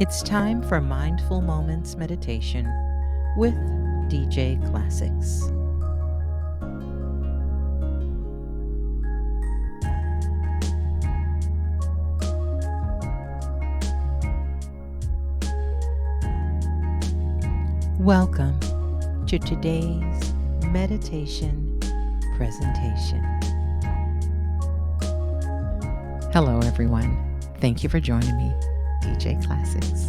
It's time for Mindful Moments Meditation with DJ Classics. Welcome to today's meditation presentation. Hello, everyone. Thank you for joining me, DJ Classics,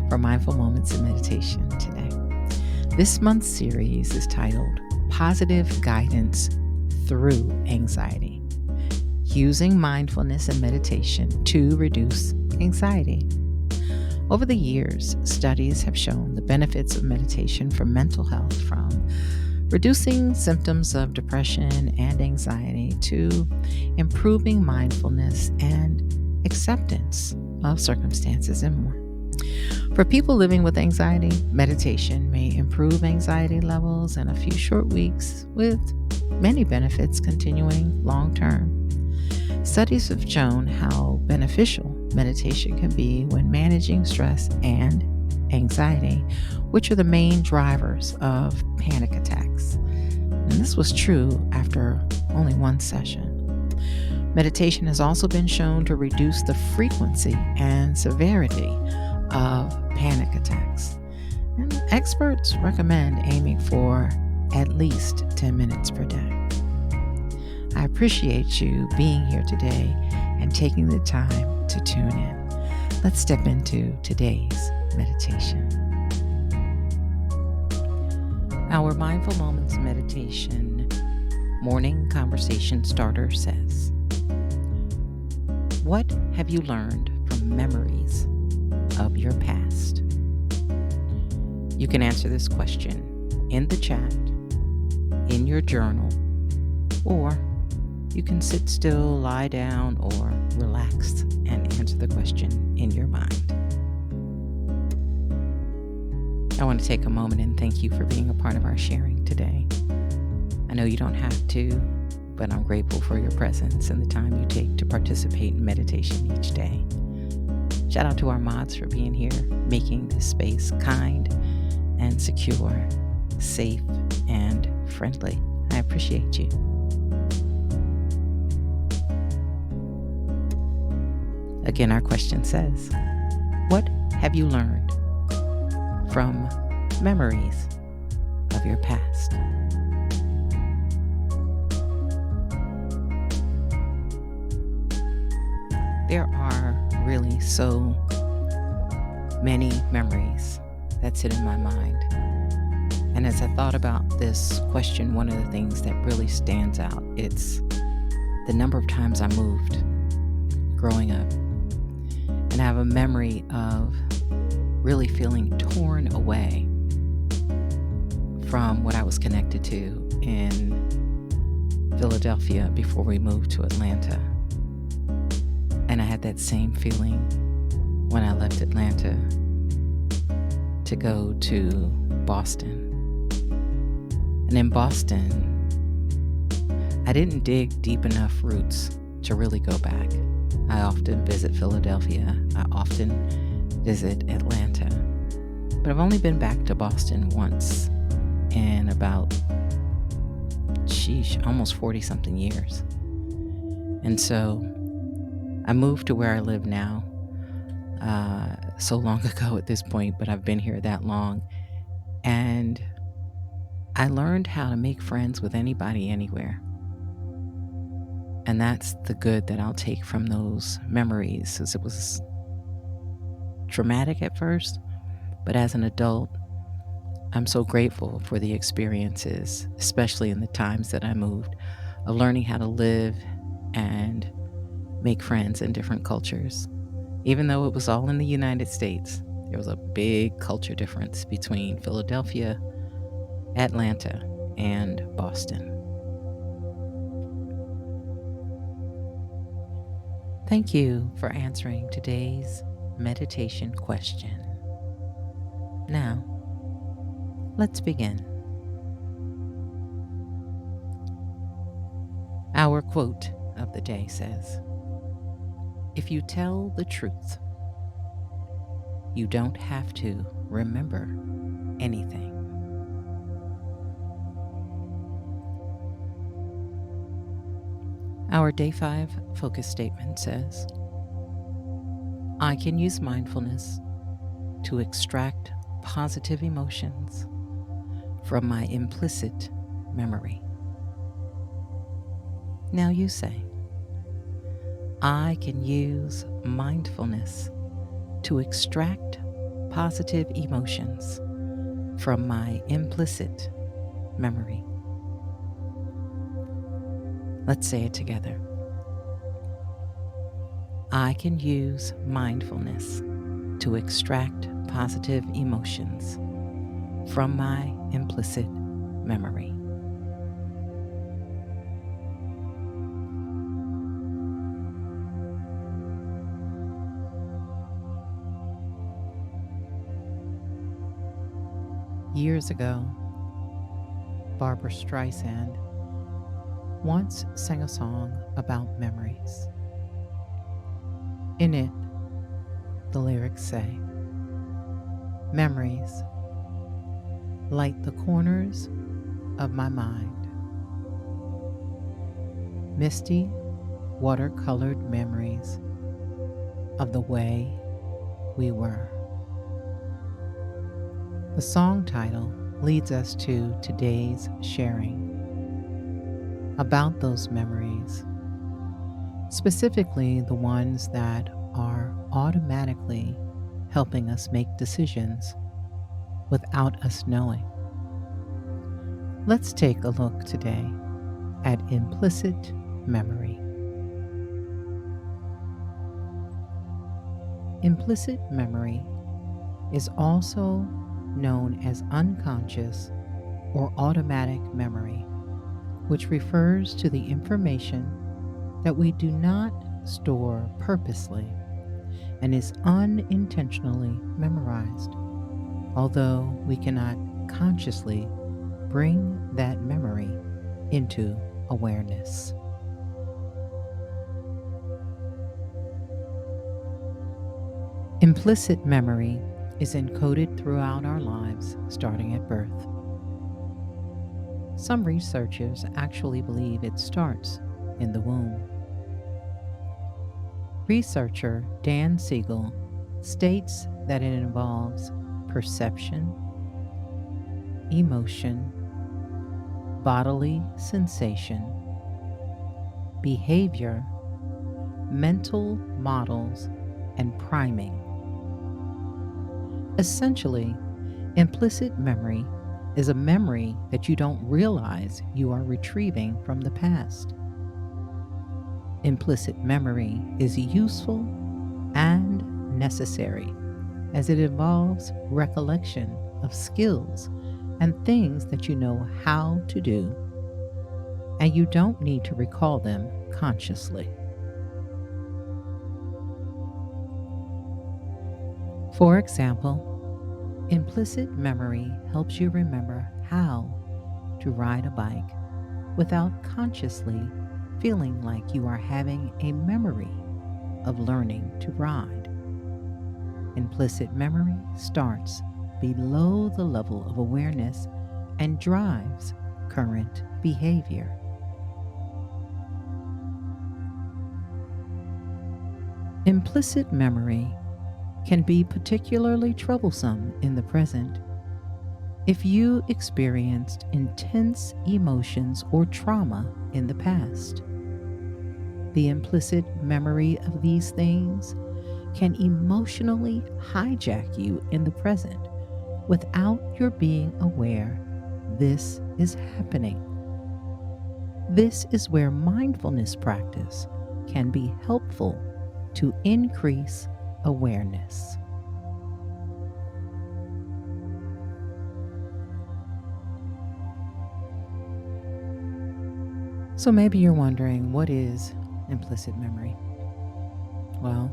for Mindful Moments of Meditation today. This month's series is titled Positive Guidance Through Anxiety, Using Mindfulness and Meditation to Reduce Anxiety. Over the years, studies have shown the benefits of meditation for mental health, from reducing symptoms of depression and anxiety to improving mindfulness and acceptance of circumstances and more. For people living with anxiety, meditation may improve anxiety levels in a few short weeks, with many benefits continuing long term. Studies have shown how beneficial meditation can be when managing stress and anxiety, which are the main drivers of panic attacks. And this was true after only one session. Meditation has also been shown to reduce the frequency and severity of panic attacks. And experts recommend aiming for at least 10 minutes per day. I appreciate you being here today and taking the time to tune in. Let's step into today's meditation. Our Mindful Moments Meditation morning conversation starter says, what have you learned from memories of your past? You can answer this question in the chat, in your journal, or you can sit still, lie down, or relax and answer the question in your mind. I want to take a moment and thank you for being a part of our sharing today. I know you don't have to, but I'm grateful for your presence and the time you take to participate in meditation each day. Shout out to our mods for being here, making this space kind and secure, safe and friendly. I appreciate you. Again, our question says, what have you learned from memories of your past? There are really so many memories that sit in my mind. And as I thought about this question, one of the things that really stands out, it's the number of times I moved growing up. And I have a memory of really feeling torn away from what I was connected to in Philadelphia before we moved to Atlanta. And I had that same feeling when I left Atlanta to go to Boston. And in Boston, I didn't dig deep enough roots to really go back. I often visit Philadelphia. I often visit Atlanta. But I've only been back to Boston once in about, almost 40-something years. And so I moved to where I live now so long ago at this point, but I've been here that long. And I learned how to make friends with anybody, anywhere. And that's the good that I'll take from those memories, since it was traumatic at first. But as an adult, I'm so grateful for the experiences, especially in the times that I moved, of learning how to live and make friends in different cultures. Even though it was all in the United States, there was a big culture difference between Philadelphia, Atlanta, and Boston. Thank you for answering today's meditation question. Now, let's begin. Our quote of the day says, if you tell the truth, You don't have to remember anything. Our Day 5 focus statement says, I can use mindfulness to extract positive emotions from my implicit memory. Now you say, I can use mindfulness to extract positive emotions from my implicit memory. Let's say it together. I can use mindfulness to extract positive emotions from my implicit memory. Years ago, Barbara Streisand once sang a song about memories. In it, the lyrics say, memories light the corners of my mind. Misty, watercolored memories of the way we were. The song title leads us to today's sharing about those memories, specifically the ones that are automatically helping us make decisions without us knowing. Let's take a look today at implicit memory. Implicit memory is also known as unconscious or automatic memory, which refers to the information that we do not store purposely and is unintentionally memorized, although we cannot consciously bring that memory into awareness. Implicit memory is encoded throughout our lives, starting at birth. Some researchers actually believe it starts in the womb. Researcher Dan Siegel states that it involves perception, emotion, bodily sensation, behavior, mental models, and priming. Essentially, implicit memory is a memory that you don't realize you are retrieving from the past. Implicit memory is useful and necessary as it involves recollection of skills and things that you know how to do, and you don't need to recall them consciously. For example, implicit memory helps you remember how to ride a bike without consciously feeling like you are having a memory of learning to ride. Implicit memory starts below the level of awareness and drives current behavior. Implicit memory can be particularly troublesome in the present if you experienced intense emotions or trauma in the past. The implicit memory of these things can emotionally hijack you in the present without your being aware this is happening. This is where mindfulness practice can be helpful to increase awareness. So maybe you're wondering, what is implicit memory? Well,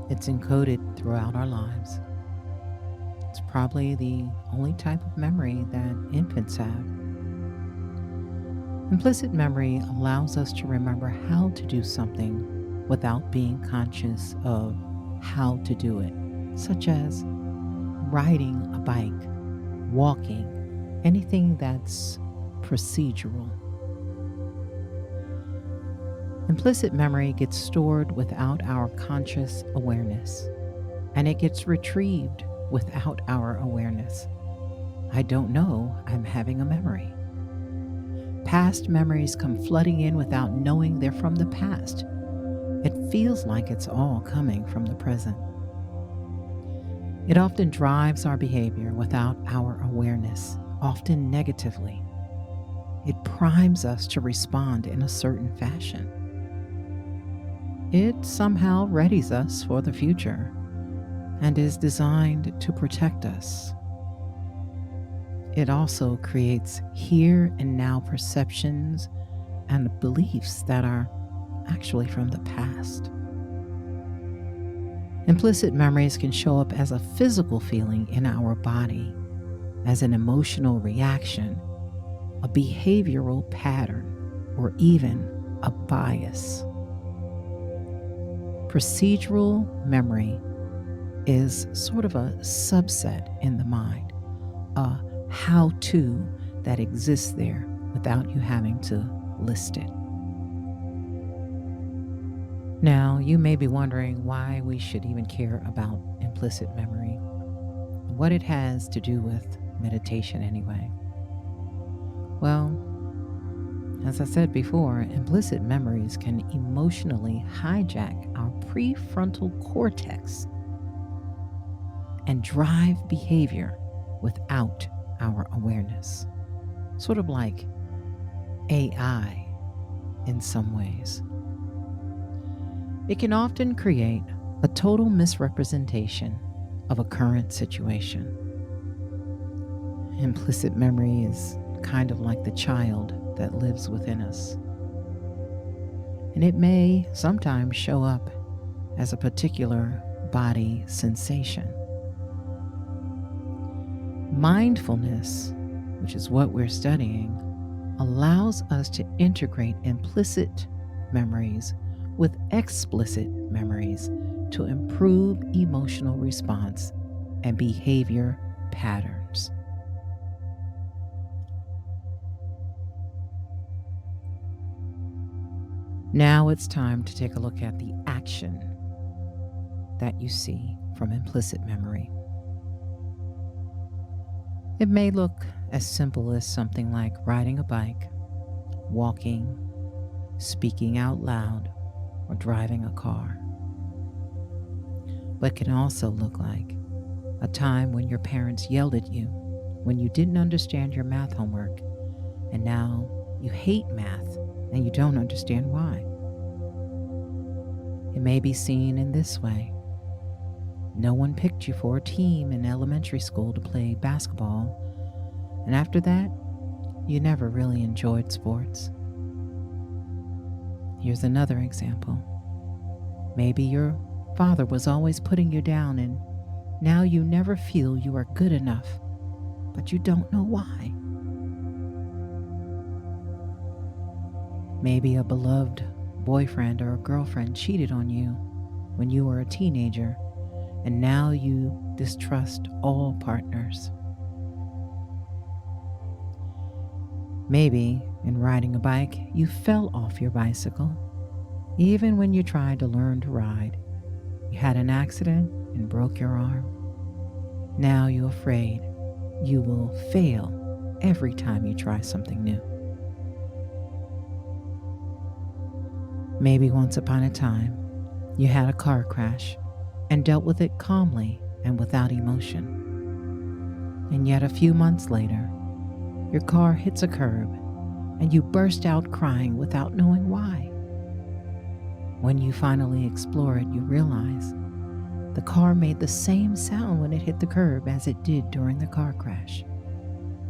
it's encoded throughout our lives. It's probably the only type of memory that infants have. Implicit memory allows us to remember how to do something without being conscious of how to do it, such as riding a bike, walking, anything that's procedural. Implicit memory gets stored without our conscious awareness, and it gets retrieved without our awareness. I don't know I'm having a memory. Past memories come flooding in without knowing they're from the past. It feels like it's all coming from the present. It often drives our behavior without our awareness, often negatively. It primes us to respond in a certain fashion. It somehow readies us for the future and is designed to protect us. It also creates here and now perceptions and beliefs that are actually from the past. Implicit memories can show up as a physical feeling in our body, as an emotional reaction, a behavioral pattern, or even a bias. Procedural memory is sort of a subset in the mind, a how-to that exists there without you having to list it. Now, you may be wondering why we should even care about implicit memory, what it has to do with meditation anyway. Well, as I said before, implicit memories can emotionally hijack our prefrontal cortex and drive behavior without our awareness. Sort of like AI in some ways. It can often create a total misrepresentation of a current situation. Implicit memory is kind of like the child that lives within us. And it may sometimes show up as a particular body sensation. Mindfulness, which is what we're studying, allows us to integrate implicit memories with explicit memories to improve emotional response and behavior patterns. Now it's time to take a look at the action that you see from implicit memory. It may look as simple as something like riding a bike, walking, speaking out loud, or driving a car. But can also look like a time when your parents yelled at you when you didn't understand your math homework, and now you hate math and you don't understand why. It may be seen in this way. No one picked you for a team in elementary school to play basketball, and after that, you never really enjoyed sports. Here's another example. Maybe your father was always putting you down, and now you never feel you are good enough, but you don't know why. Maybe a beloved boyfriend or a girlfriend cheated on you when you were a teenager, and now you distrust all partners. Maybe in riding a bike, you fell off your bicycle. Even when you tried to learn to ride, you had an accident and broke your arm. Now you're afraid you will fail every time you try something new. Maybe once upon a time, you had a car crash and dealt with it calmly and without emotion. And yet a few months later, your car hits a curb and you burst out crying without knowing why. When you finally explore it, you realize the car made the same sound when it hit the curb as it did during the car crash.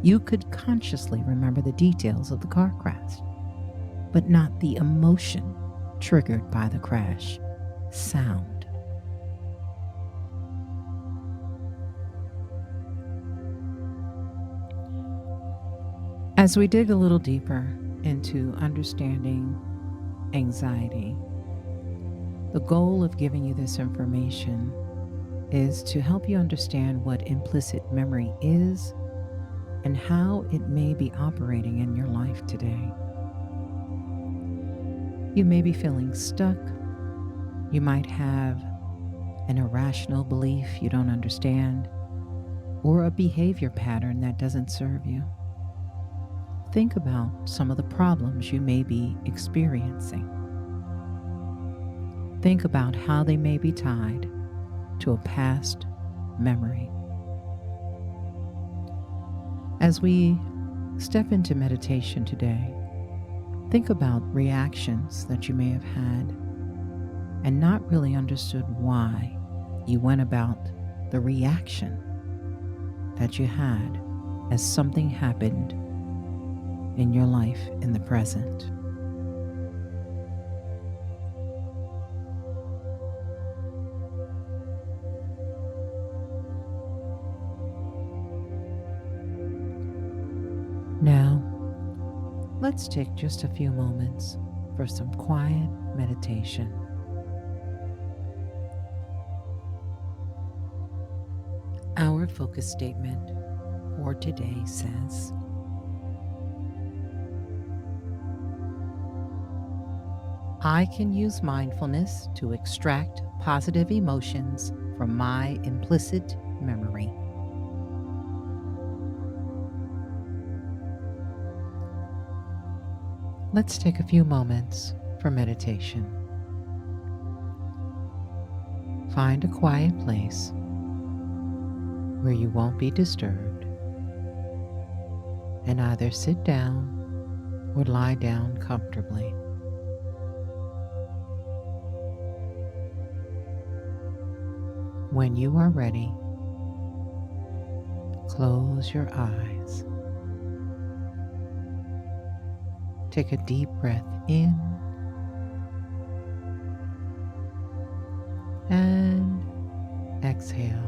You could consciously remember the details of the car crash, but not the emotion triggered by the crash sound. As we dig a little deeper into understanding anxiety, the goal of giving you this information is to help you understand what implicit memory is and how it may be operating in your life today. You may be feeling stuck. You might have an irrational belief you don't understand, or a behavior pattern that doesn't serve you. Think about some of the problems you may be experiencing. Think about how they may be tied to a past memory. As we step into meditation today, think about reactions that you may have had and not really understood why you went about the reaction that you had as something happened in your life in the present. Now, let's take just a few moments for some quiet meditation. Our focus statement for today says, I can use mindfulness to extract positive emotions from my implicit memory. Let's take a few moments for meditation. Find a quiet place where you won't be disturbed, and either sit down or lie down comfortably. When you are ready, close your eyes. Take a deep breath in and exhale.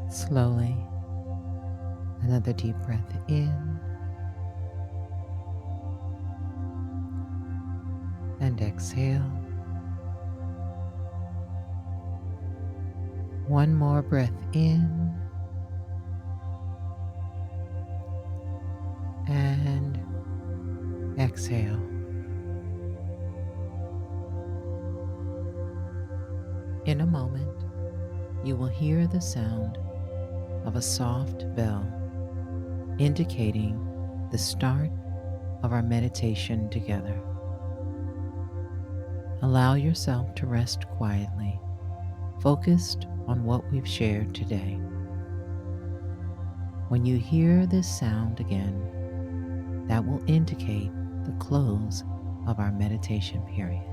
Slowly, another deep breath in and exhale. One more breath in and exhale. In a moment, you will hear the sound of a soft bell indicating the start of our meditation together. Allow yourself to rest quietly, focused on what we've shared today. When you hear this sound again, that will indicate the close of our meditation period.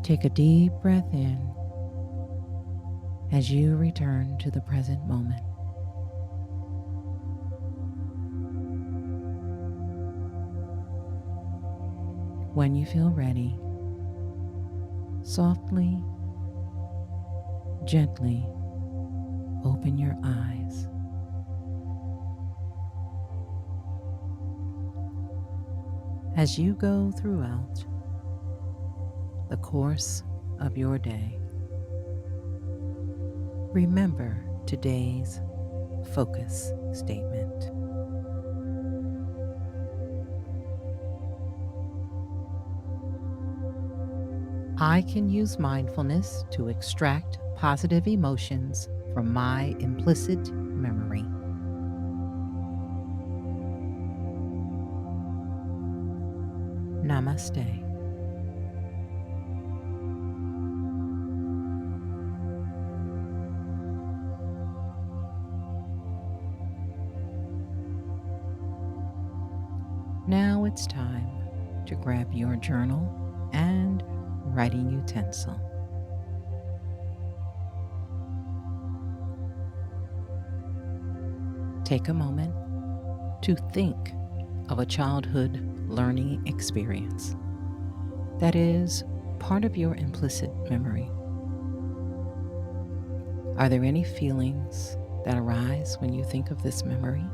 Take a deep breath in as you return to the present moment. When you feel ready, softly, gently open your eyes. As you go throughout the course of your day, remember today's focus statement. I can use mindfulness to extract positive emotions from my implicit memory. Namaste. Now it's time to grab your journal and writing utensil. Take a moment to think of a childhood learning experience that is part of your implicit memory. Are there any feelings that arise when you think of this memory?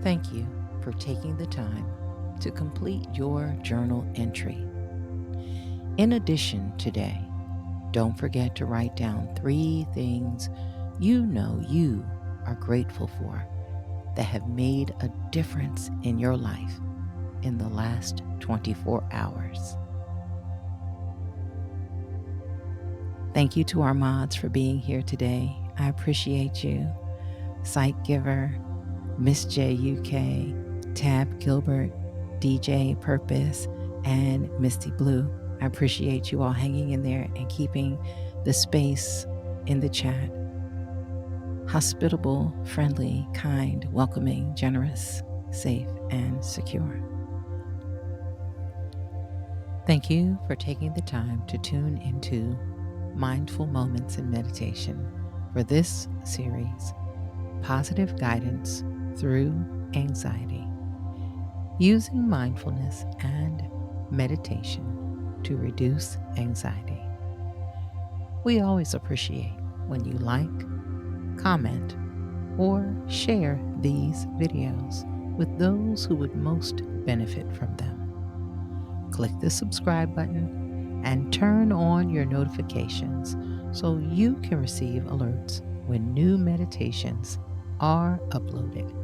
Thank you for taking the time to complete your journal entry. In addition, today, don't forget to write down 3 things you know you are grateful for that have made a difference in your life in the last 24 hours. Thank you to our mods for being here today. I appreciate you. Sight Giver, Miss J UK, Tab Gilbert, DJ Purpose, and Misty Blue. I appreciate you all hanging in there and keeping the space in the chat hospitable, friendly, kind, welcoming, generous, safe, and secure. Thank you for taking the time to tune into Mindful Moments in Meditation for this series, Positive Guidance Through Anxiety, using mindfulness and meditation to reduce anxiety. We always appreciate when you like, comment, or share these videos with those who would most benefit from them. Click the subscribe button and turn on your notifications so you can receive alerts when new meditations are uploaded.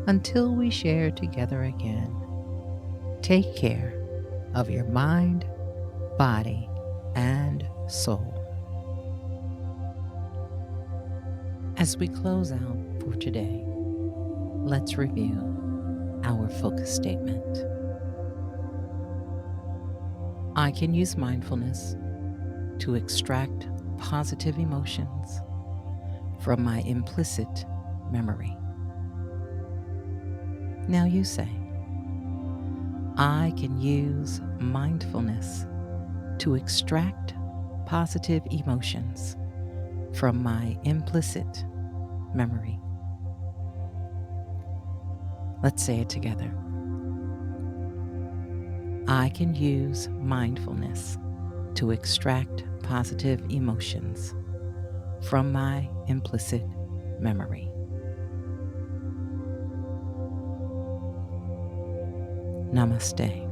Until we share together again, take care of your mind, body, and soul. As we close out for today, let's review our focus statement. I can use mindfulness to extract positive emotions from my implicit memory. Now you say, I can use mindfulness to extract positive emotions from my implicit memory. Let's say it together. I can use mindfulness to extract positive emotions from my implicit memory. Namaste.